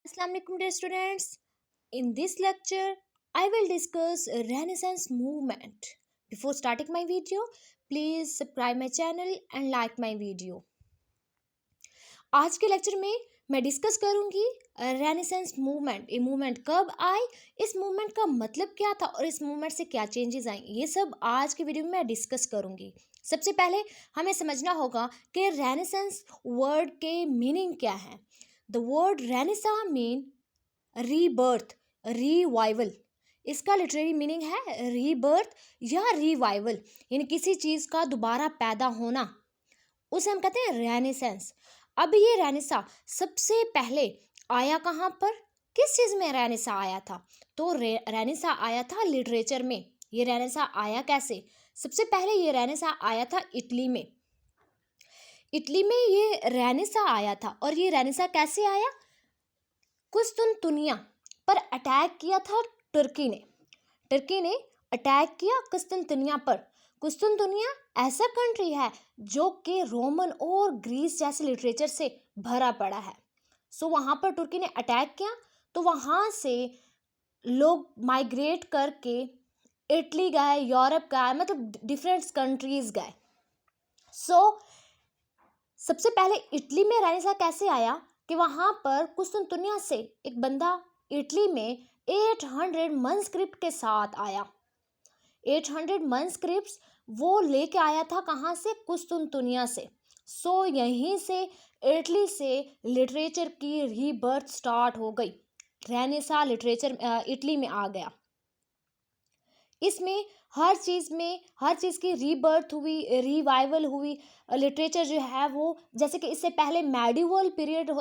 Assalamualaikum dear students. In this lecture, I will discuss Renaissance movement. Before starting my video, please subscribe my channel and like my video. आज के lecture में मैं discuss करूंगी renaissance movement. ये movement कब आई, इस movement का मतलब क्या था और इस मूवमेंट से क्या चेंजेस आए, ये सब आज के वीडियो में मैं डिस्कस करूंगी। सबसे पहले हमें समझना होगा कि रेनेसेंस वर्ड के मीनिंग क्या है। The word Renaissance mean rebirth, revival. इसका लिटरेरी मीनिंग है रीबर्थ या रिवाइवल, यानी किसी चीज़ का दोबारा पैदा होना, उसे हम कहते हैं रेनेसेंस। अब ये रेनेसा सबसे पहले आया कहाँ पर, किस चीज़ में रेनेसा आया था? तो रेनेसा आया था लिटरेचर में। ये रेनेसा आया कैसे? सबसे पहले ये रेनेसा आया था इटली में। इटली में ये रेनेसा आया था। और ये रेनेसा कैसे आया? कुस्तुनतुनिया पर अटैक किया था तुर्की ने। तुर्की ने अटैक किया कुस्तुनतुनिया पर। कुस्तुनतुनिया ऐसा कंट्री है जो कि रोमन और ग्रीस जैसे लिटरेचर से भरा पड़ा है। सो वहाँ पर तुर्की ने अटैक किया, तो वहाँ से लोग माइग्रेट करके इटली गए, यूरोप गए, मतलब डिफरेंट कंट्रीज गए। सो सबसे पहले इटली में रेनेसा कैसे आया कि वहाँ पर कुस्तुनतुनिया से एक बंदा इटली में 800 मनस्क्रिप्ट के साथ आया। 800 मनस्क्रिप्ट्स वो लेके आया था, कहाँ से? कुस्तुनतुनिया से। सो यहीं से इटली से लिटरेचर की रीबर्थ स्टार्ट हो गई। रेनेसा लिटरेचर इटली में आ गया। इसमें हर चीज़ की रीबर्थ हुई, रिवाइवल हुई। लिटरेचर जो है वो, जैसे कि इससे पहले मेडिवल पीरियड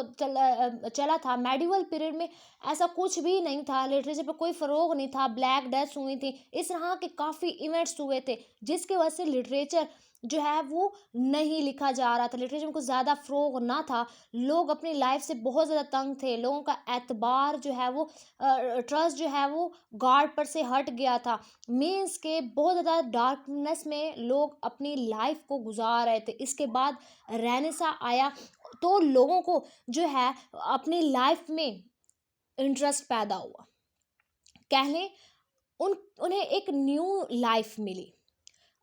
चला था। मेडिवल पीरियड में ऐसा कुछ भी नहीं था, लिटरेचर पर कोई फ़रोग नहीं था, ब्लैक डेथ्स हुई थी, इस तरह के काफ़ी इवेंट्स हुए थे जिसकी वजह से लिटरेचर जो है वो नहीं लिखा जा रहा था। लिटरेचर में कुछ ज़्यादा फ़रोग ना था, लोग अपनी लाइफ से बहुत ज़्यादा तंग थे, लोगों का एतबार जो है वो, ट्रस्ट जो है वो गॉड पर से हट गया था। मीन्स के बहुत ज़्यादा डार्कनेस में लोग अपनी लाइफ को गुजार रहे थे। इसके बाद रेनेसा आया तो लोगों को जो है अपनी लाइफ में इंटरेस्ट पैदा हुआ, कह लें उन्हें एक न्यू लाइफ मिली।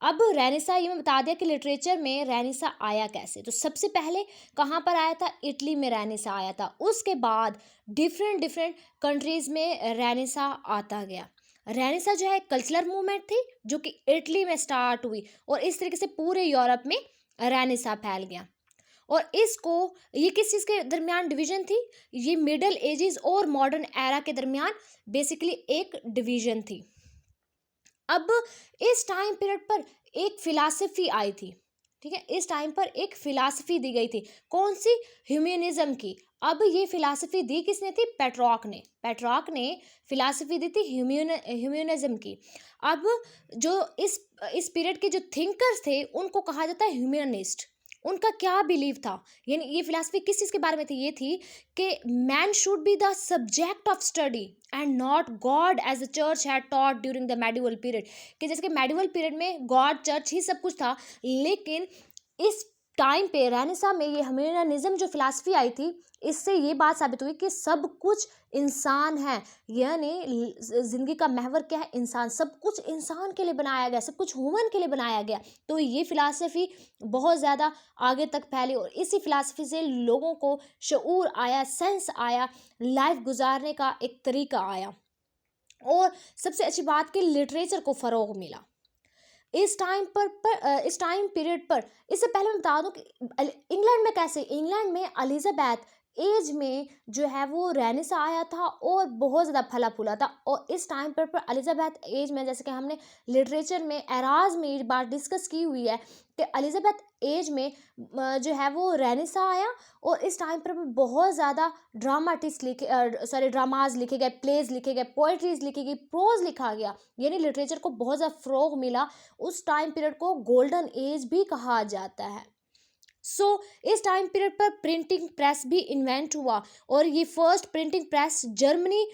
अब रेनेसा, ये मैं बता दिया कि लिटरेचर में रेनेसा आया कैसे। तो सबसे पहले कहाँ पर आया था? इटली में रेनेसा आया था। उसके बाद डिफरेंट कंट्रीज़ में रेनेसा आता गया। रेनेसा जो है कल्चरल मूवमेंट थी जो कि इटली में स्टार्ट हुई और इस तरीके से पूरे यूरोप में रेनेसा फैल गया। और इसको, ये किस चीज़ के दरमियान डिवीज़न थी? ये मिडल एजेस और मॉडर्न एरा के दरमियान बेसिकली एक डिवीज़न थी। अब इस टाइम पीरियड पर एक फिलॉसफी आई थी, ठीक है, इस टाइम पर एक फिलॉसफी दी गई थी। कौन सी? ह्यूमनिज्म की। अब ये फिलॉसफी दी किसने थी? पेट्रॉक ने फिलॉसफी दी थी ह्यूमनिज्म की। अब जो इस पीरियड के जो थिंकर्स थे उनको कहा जाता है ह्यूमनिस्ट। उनका क्या बिलीव था, यानी ये फिलॉसफी किस चीज़ के बारे में थी? ये थी कि man should be the subject of study and not God as the church had taught during the medieval period. कि जैसे कि मेडिवल पीरियड में गॉड, चर्च ही सब कुछ था, लेकिन इस टाइम पे रेनेसा में ये ह्यूमनिज्म जो फिलॉसफी आई थी, इससे ये बात साबित हुई कि सब कुछ इंसान है, यानी ज़िंदगी का महवर क्या है? इंसान। सब कुछ इंसान के लिए बनाया गया, सब कुछ ह्यूमन के लिए बनाया गया। तो ये फिलॉसफी बहुत ज़्यादा आगे तक फैली और इसी फिलॉसफी से लोगों को शऊर आया, सेंस आया, लाइफ गुजारने का एक तरीका आया। और सबसे अच्छी बात कि लिटरेचर को फ़रोग मिला इस टाइम पीरियड पर। इससे पहले मैं बता दूं कि इंग्लैंड में कैसे, इंग्लैंड में एलिजाबेथ एज में जो है वो रेनेसा आया था और बहुत ज़्यादा फला फूला था। और इस टाइम पर एलिजाबेथ एज में, जैसे कि हमने लिटरेचर में एराज में ये बात डिस्कस की हुई है कि एलिजाबेथ एज में जो है वो रेनेसा आया और इस टाइम पर बहुत ज़्यादा ड्रामाज लिखे गए, प्लेज लिखे गए, पोइट्रीज लिखी गई, प्रोज लिखा गया, यानी लिटरेचर को बहुत ज़्यादा फ़रोग मिला। उस टाइम पीरियड को गोल्डन एज भी कहा जाता है। इस टाइम पीरियड पर प्रिंटिंग प्रेस भी इन्वेंट हुआ और ये फर्स्ट प्रिंटिंग प्रेस जर्मनी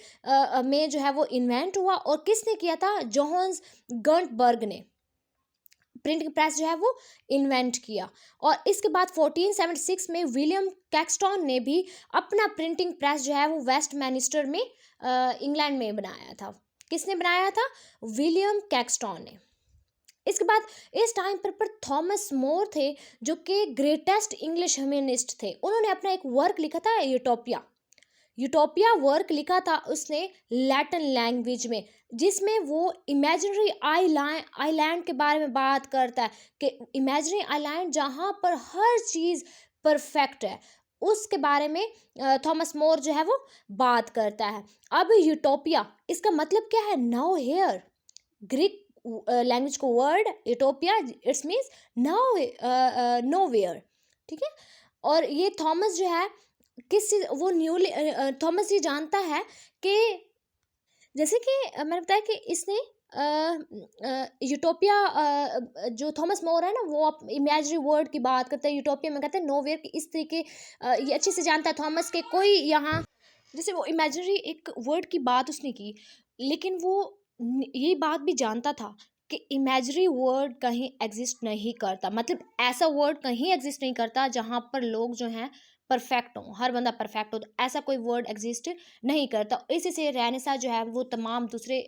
में जो है वो इन्वेंट हुआ। और किसने किया था? जोहान्स गटनबर्ग ने। प्रिंटिंग प्रेस जो है वो इन्वेंट किया। और इसके बाद 1476 में विलियम कैक्सटन ने भी अपना प्रिंटिंग प्रेस जो है वो वेस्टमिनिस्टर में इंग्लैंड में बनाया था। किसने बनाया था? विलियम कैक्सटन ने। इसके बाद इस टाइम पर थॉमस मोर थे, जो कि ग्रेटेस्ट इंग्लिश ह्यूमनिस्ट थे। उन्होंने अपना एक वर्क लिखा था यूटोपिया। यूटोपिया वर्क लिखा था उसने लैटिन लैंग्वेज में, जिसमें वो इमेजिनरी आइलैंड के बारे में बात करता है कि इमेजिनरी आइलैंड जहाँ पर हर चीज़ परफेक्ट है, उसके बारे में थॉमस मोर जो है वो बात करता है। अब यूटोपिया इसका मतलब क्या है? नाउ हेयर, ग्रीक लैंग्वेज को word utopia it's means now nowhere, ठीक है। और ये थॉमस जो है किस वो न्यूली थॉमस ये जानता है कि जैसे कि मैंने बताया कि इसने यूटोपिया जो थॉमस मोर है ना, वो इमेजिनरी वर्ड की बात करता है, यूटोपिया में कहते हैं नोवेयर की। इस तरीके ये अच्छे से जानता है थॉमस के कोई यहाँ, जैसे वो इमेजिनरी एक वर्ड की बात उसने की, लेकिन वो ये बात भी जानता था कि इमेजिनरी वर्ड कहीं एग्जिस्ट नहीं करता, मतलब ऐसा वर्ड कहीं एग्जिस्ट नहीं करता जहाँ पर लोग जो हैं परफेक्ट हो, हर बंदा परफेक्ट हो, तो ऐसा कोई वर्ड एग्जिस्ट नहीं करता। इसी से रेनेसा जो है वो तमाम दूसरे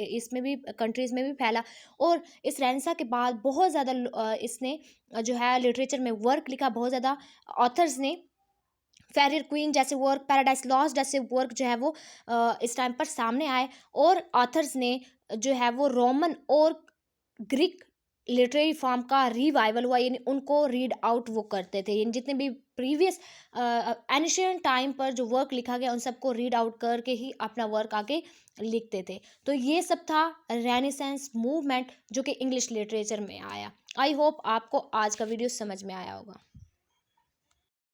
इसमें भी कंट्रीज़ में भी फैला। और इस रेनेसा के बाद बहुत ज़्यादा इसने जो है लिटरेचर में वर्क लिखा, बहुत ज़्यादा ऑथर्स ने फेरियर क्वीन जैसे वर्क, पैराडाइज लॉस्ट जैसे वर्क जो है वो इस टाइम पर सामने आए। और ऑथर्स ने जो है वो रोमन और ग्रीक लिटरेरी फॉर्म का रिवाइवल हुआ, यानी उनको रीड आउट वो करते थे, यानी जितने भी प्रीवियस एंशिएंट टाइम पर जो वर्क लिखा गया उन सबको रीड आउट करके ही अपना वर्क आगे लिखते थे। तो ये सब था रेनेसेंस मूवमेंट जो कि इंग्लिश लिटरेचर में आया। आई होप आपको आज का वीडियो समझ में आया होगा।